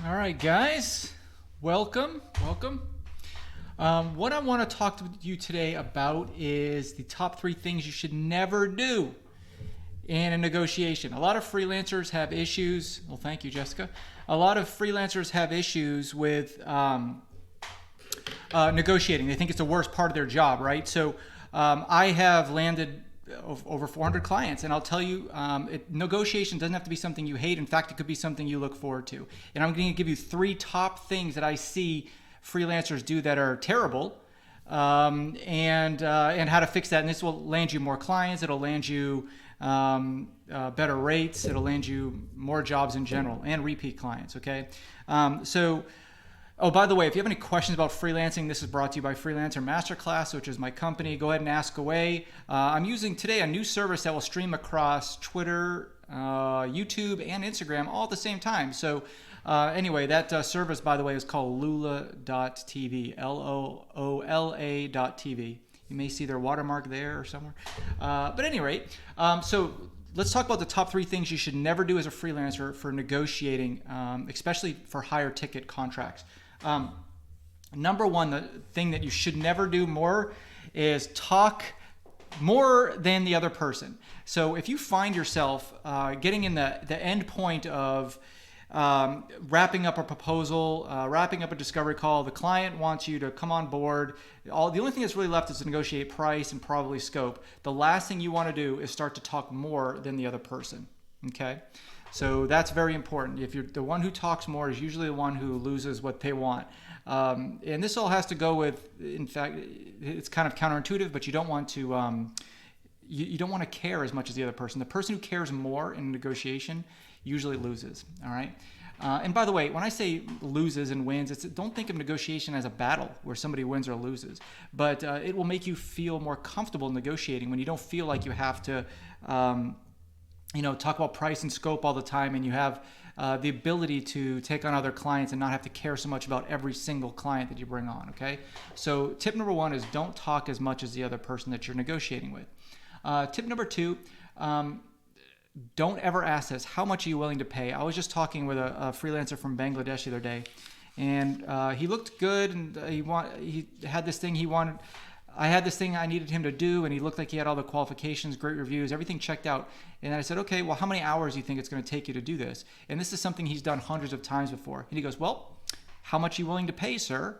All right, guys, welcome. What I want to talk to you today about is the top 3 things you should never do in a negotiation. A lot of freelancers have issues. Well, thank you, Jessica. A lot of freelancers have issues with negotiating. They think it's the worst part of their job, right? So I have landed over 400 clients, and I'll tell you, negotiation doesn't have to be something you hate. In fact, it could be something you look forward to. And I'm going to give you 3 top things that I see freelancers do that are terrible, and how to fix that. And this will land you more clients. It'll land you better rates. It'll land you more jobs in general and repeat clients. Okay, Oh, by the way, if you have any questions about freelancing, this is brought to you by Freelancer Masterclass, which is my company. Go ahead and ask away. I'm using today a new service that will stream across Twitter, YouTube, and Instagram all at the same time. So anyway, that service, by the way, is called Loola.tv, Loola.tv. You may see their watermark there or somewhere. But at any rate, so let's talk about the top 3 things you should never do as a freelancer for negotiating, especially for higher ticket contracts. Number 1, the thing that you should never do more is talk more than the other person. So if you find yourself getting in the end point of wrapping up a proposal, wrapping up a discovery call, the client wants you to come on board. The only thing that's really left is to negotiate price and probably scope. The last thing you want to do is start to talk more than the other person. Okay, so that's very important. If you're the one who talks more, is usually the one who loses what they want. And this all has to go with, in fact, it's kind of counterintuitive, but you don't want to you don't want to care as much as the other person. The person who cares more in negotiation usually loses. All right. And by the way, when I say loses and wins, don't think of negotiation as a battle where somebody wins or loses, but it will make you feel more comfortable negotiating when you don't feel like you have to, talk about price and scope all the time, and you have the ability to take on other clients and not have to care so much about every single client that you bring on. Okay. So tip number 1 is don't talk as much as the other person that you're negotiating with. Tip number 2, don't ever ask us, how much are you willing to pay? I was just talking with a freelancer from Bangladesh the other day, and he looked good, and he had this thing he wanted. I had this thing I needed him to do, and he looked like he had all the qualifications, great reviews, everything checked out. And I said, okay, well, how many hours do you think it's going to take you to do this? And this is something he's done hundreds of times before. And he goes, well, how much are you willing to pay, sir?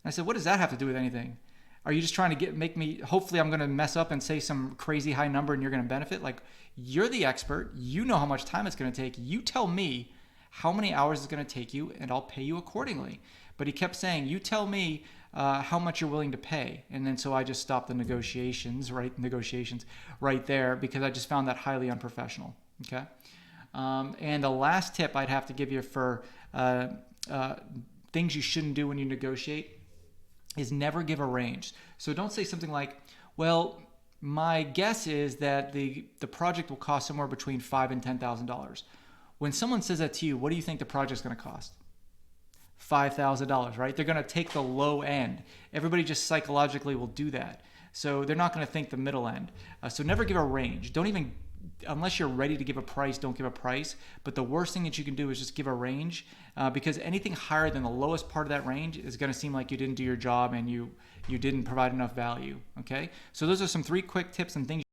And I said, what does that have to do with anything? Are you just trying to make me, hopefully I'm going to mess up and say some crazy high number and you're going to benefit? Like, you're the expert. You know how much time it's going to take. You tell me how many hours it's going to take you, and I'll pay you accordingly. But he kept saying, you tell me how much you're willing to pay. And then so I just stopped the negotiations right there, because I just found that highly unprofessional. Okay. And the last tip I'd have to give you for things you shouldn't do when you negotiate is never give a range. So don't say something like, well, my guess is that the project will cost somewhere between $5,000 and $10,000. When someone says that to you, what do you think the project's going to cost? $5,000, right? They're going to take the low end. Everybody just psychologically will do that. So they're not going to think the middle end. So never give a range. Don't even, unless you're ready to give a price, don't give a price. But the worst thing that you can do is just give a range, because anything higher than the lowest part of that range is going to seem like you didn't do your job and you didn't provide enough value. Okay, so those are some 3 quick tips and things